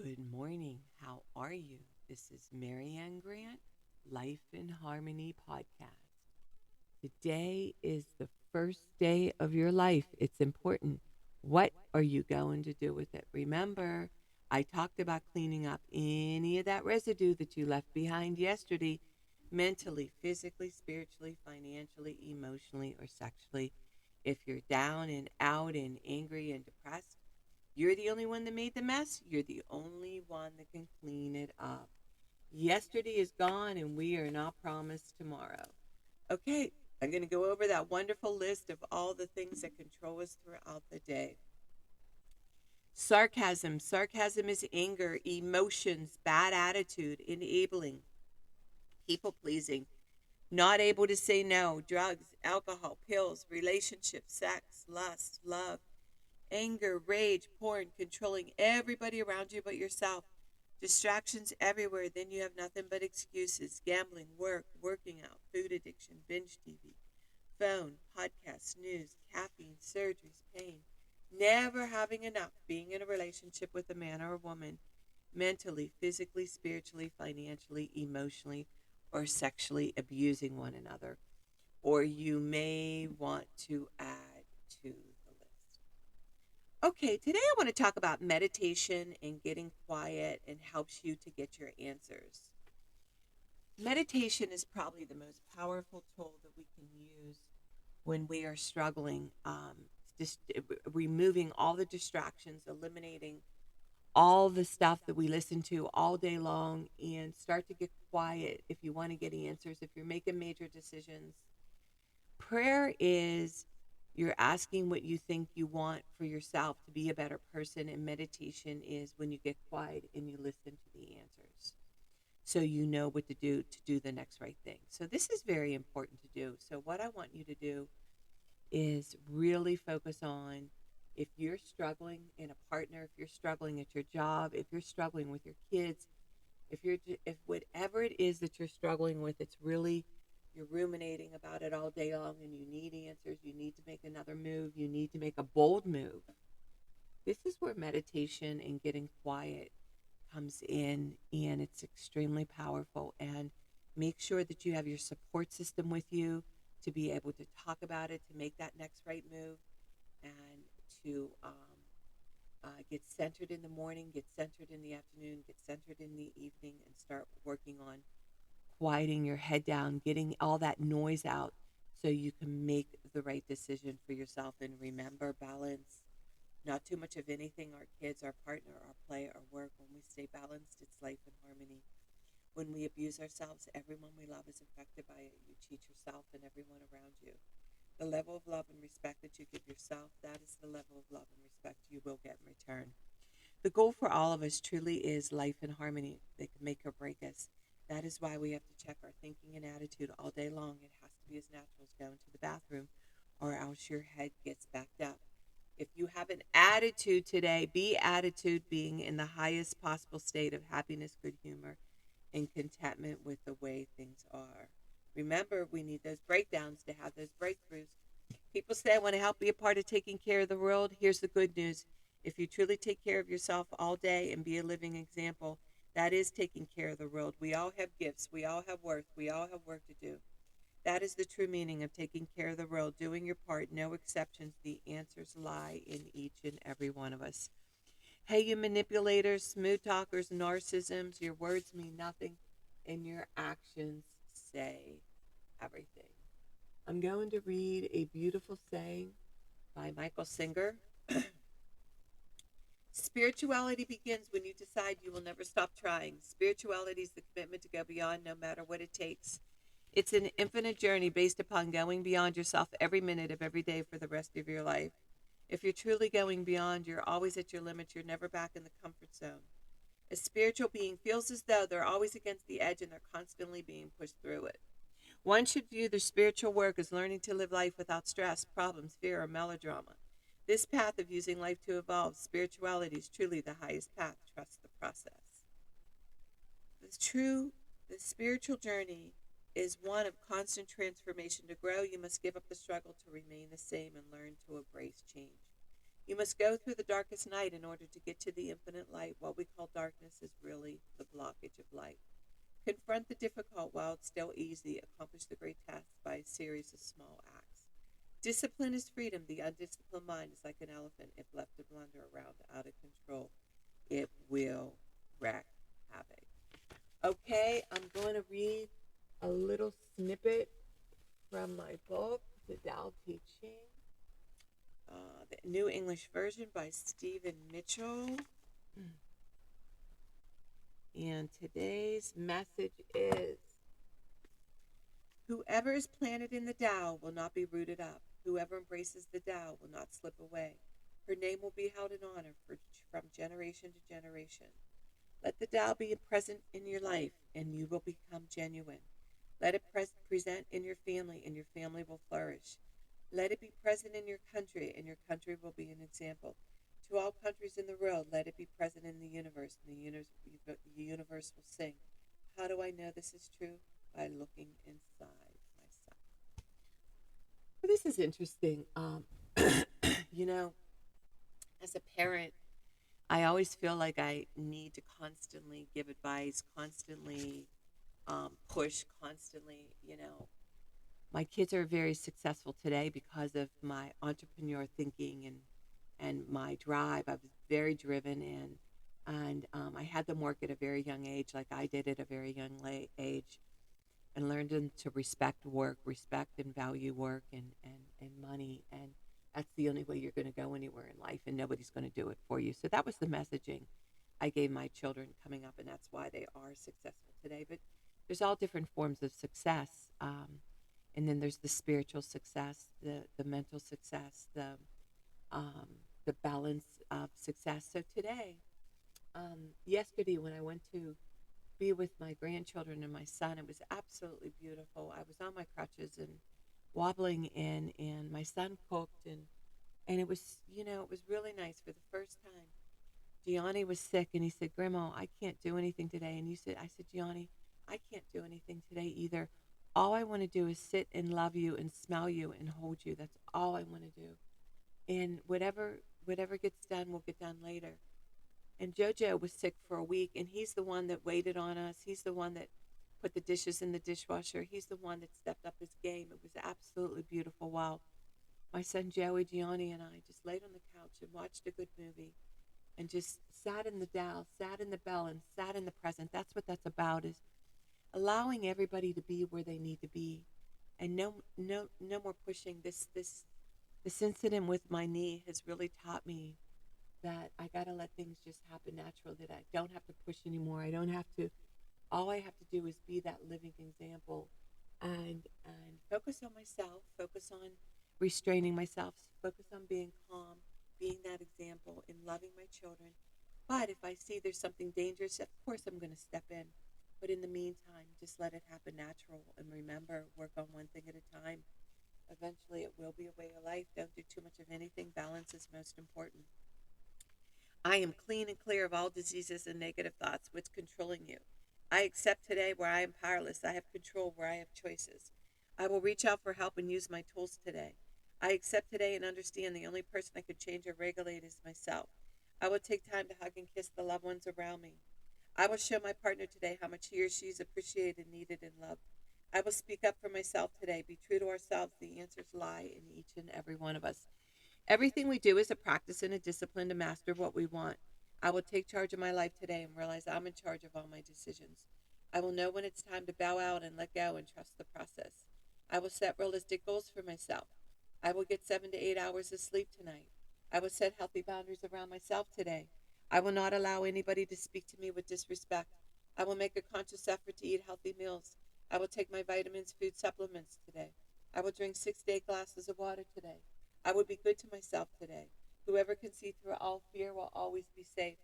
Good morning. How are you? This is Marianne Grant, Life in Harmony podcast. Today is the first day of your life. It's important. What are you going to do with it? Remember, I talked about cleaning up any of that residue that you left behind yesterday, mentally, physically, spiritually, financially, emotionally, or sexually. If you're down and out and angry and depressed, you're the only one that made the mess. You're the only one that can clean it up. Yesterday is gone and we are not promised tomorrow. Okay, I'm going to go over that wonderful list of all the things that control us throughout the day. Sarcasm. Sarcasm is anger, emotions, bad attitude, enabling, people pleasing, not able to say no, drugs, alcohol, pills, relationships, sex, lust, love, anger, rage, porn, controlling everybody around you but yourself, distractions everywhere, then you have nothing but excuses, gambling, work, working out, food addiction, binge TV, phone, podcasts, news, caffeine, surgeries, pain, never having enough, being in a relationship with a man or a woman, mentally, physically, spiritually, financially, emotionally, or sexually abusing one another. Or you may want to add to the list. Okay, today I want to talk about meditation and getting quiet and helps you to get your answers. Meditation is probably the most powerful tool that we can use when we are struggling, just removing all the distractions, eliminating all the stuff that we listen to all day long, and start to get quiet if you want to get answers, if you're making major decisions. Prayer is you're asking what you think you want for yourself to be a better person, and meditation is when you get quiet and you listen to the answers so you know what to do the next right thing. So this is very important to do. So what I want you to do is really focus on, if you're struggling in a partner, if you're struggling at your job, if you're struggling with your kids, if whatever it is that you're struggling with, it's really, you're ruminating about it all day long and you need answers, you need to make another move, you need to make a bold move. This is where meditation and getting quiet comes in, and it's extremely powerful. And make sure that you have your support system with you to be able to talk about it, to make that next right move, and to get centered in the morning, get centered in the afternoon, get centered in the evening, and start working on quieting your head down, getting all that noise out so you can make the right decision for yourself. And remember, balance. Not too much of anything, our kids, our partner, our play, our work. When we stay balanced, it's life in harmony. When we abuse ourselves, everyone we love is affected by it. You cheat yourself and everyone around you. The level of love and respect that you give yourself, that is the level of love and respect you will get in return. The goal for all of us truly is life in harmony. They can make or break us. That is why we have to check our thinking and attitude all day long. It has to be as natural as going to the bathroom, or else your head gets backed up. If you have an attitude today, be attitude being in the highest possible state of happiness, good humor, and contentment with the way things are. Remember, we need those breakdowns to have those breakthroughs. People say, I want to help be a part of taking care of the world. Here's the good news. If you truly take care of yourself all day and be a living example, that is taking care of the world. We all have gifts. We all have worth. We all have work to do. That is the true meaning of taking care of the world, doing your part, no exceptions. The answers lie in each and every one of us. Hey, you manipulators, smooth talkers, narcissisms, your words mean nothing and your actions say everything. I'm going to read a beautiful saying by Michael Singer. Spirituality begins when you decide you will never stop trying. Spirituality is the commitment to go beyond no matter what it takes. It's an infinite journey based upon going beyond yourself every minute of every day for the rest of your life. If you're truly going beyond, you're always at your limits. You're never back in the comfort zone. A spiritual being feels as though they're always against the edge and they're constantly being pushed through it. One should view their spiritual work as learning to live life without stress, problems, fear, or melodrama. This path of using life to evolve, spirituality is truly the highest path. Trust the process. The spiritual journey is one of constant transformation. To grow, you must give up the struggle to remain the same and learn to embrace change. You must go through the darkest night in order to get to the infinite light. What we call dark it's still easy. Accomplish the great tasks by a series of small acts. Discipline is freedom. The undisciplined mind is like an elephant. If left to blunder around out of control, it will wreak havoc. Okay, I'm going to read a little snippet from my book, The Tao Te Ching, the New English Version by Stephen Mitchell. And today's message is: whoever is planted in the Tao will not be rooted up. Whoever embraces the Tao will not slip away. Her name will be held in honor from generation to generation. Let the Tao be present in your life, and you will become genuine. Let it present in your family, and your family will flourish. Let it be present in your country, and your country will be an example. To all countries in the world, let it be present in the universe, and the universe will sing. How do I know this is true? By looking inside myself. Well, this is interesting. You know, as a parent, I always feel like I need to constantly give advice, constantly push, constantly, My kids are very successful today because of my entrepreneur thinking and my drive. I was very driven, and I had them work at a very young age, like I did at a very young age, and learned them to respect work, respect and value work and money. And that's the only way you're going to go anywhere in life, and nobody's going to do it for you. So that was the messaging I gave my children coming up, and that's why they are successful today. But there's all different forms of success. And then there's the spiritual success, the mental success, the balance of success. So today, yesterday when I went to be with my grandchildren and my son, it was absolutely beautiful. I was on my crutches and wobbling in, and my son cooked, and it was, it was really nice for the first time. Gianni was sick, and he said, "Grandma, I can't do anything today." And I said, "Gianni, I can't do anything today either. All I want to do is sit and love you and smell you and hold you. That's all I want to do. And whatever gets done will get done later." And JoJo was sick for a week, and he's the one that waited on us. He's the one that put the dishes in the dishwasher. He's the one that stepped up his game. It was absolutely beautiful while my son Joey, Gianni, and I just laid on the couch and watched a good movie and just sat in the Tao, sat in the bell, and sat in the present. That's what that's about, is allowing everybody to be where they need to be, and no more pushing. This incident with my knee has really taught me that I got to let things just happen natural, that I don't have to push anymore. I don't have to. All I have to do is be that living example, and focus on myself, focus on restraining myself, focus on being calm, being that example, and loving my children. But if I see there's something dangerous, of course I'm going to step in. But in the meantime, just let it happen natural, and remember, work on one thing at a time. Eventually, it will be a way of life. Don't do too much of anything. Balance is most important. I am clean and clear of all diseases and negative thoughts. What's controlling you? I accept today where I am powerless. I have control where I have choices. I will reach out for help and use my tools today. I accept today and understand the only person I could change or regulate is myself. I will take time to hug and kiss the loved ones around me. I will show my partner today how much he or she is appreciated, needed, and loved. I will speak up for myself today. Be true to ourselves. The answers lie in each and every one of us. Everything we do is a practice and a discipline to master what we want. I will take charge of my life today and realize I'm in charge of all my decisions. I will know when it's time to bow out and let go and trust the process. I will set realistic goals for myself. I will get 7 to 8 hours of sleep tonight. I will set healthy boundaries around myself today. I will not allow anybody to speak to me with disrespect. I will make a conscious effort to eat healthy meals. I will take my vitamins, food supplements today. I will drink 6 to 8 glasses of water today. I will be good to myself today. Whoever can see through all fear will always be safe.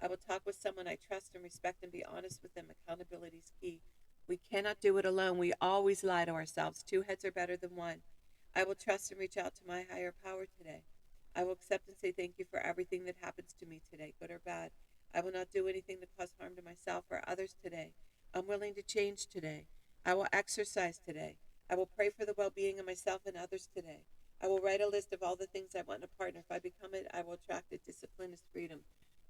I will talk with someone I trust and respect and be honest with them. Accountability is key. We cannot do it alone. We always lie to ourselves. 2 heads are better than 1. I will trust and reach out to my higher power today. I will accept and say thank you for everything that happens to me today, good or bad. I will not do anything to cause harm to myself or others today. I'm willing to change today. I will exercise today. I will pray for the well-being of myself and others today. I will write a list of all the things I want in a partner. If I become it, I will attract it. Discipline is freedom.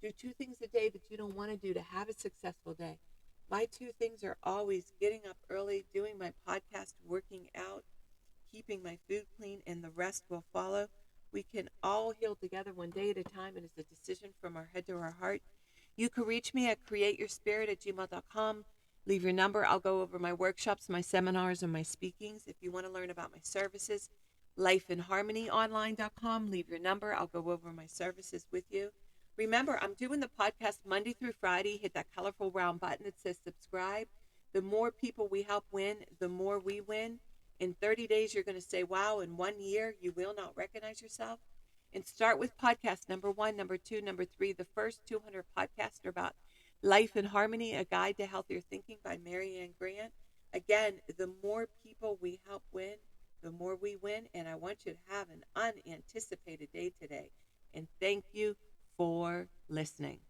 Do 2 things a day that you don't want to do to have a successful day. My two things are always getting up early, doing my podcast, working out, keeping my food clean, and the rest will follow. We can all heal together one day at a time. It is a decision from our head to our heart. You can reach me at createyourspirit@gmail.com. Leave your number. I'll go over my workshops, my seminars, and my speakings. If you want to learn about my services, lifeinharmonyonline.com. Leave your number. I'll go over my services with you. Remember, I'm doing the podcast Monday through Friday. Hit that colorful round button that says subscribe. The more people we help win, the more we win. In 30 days, you're going to say, wow. In 1 year, you will not recognize yourself. And start with podcast number 1, number 2, number 3. The first 200 podcasts are about Life in Harmony, A Guide to Healthier Thinking by Mary Ann Grant. Again, the more people we help win, the more we win. And I want you to have an unanticipated day today. And thank you for listening.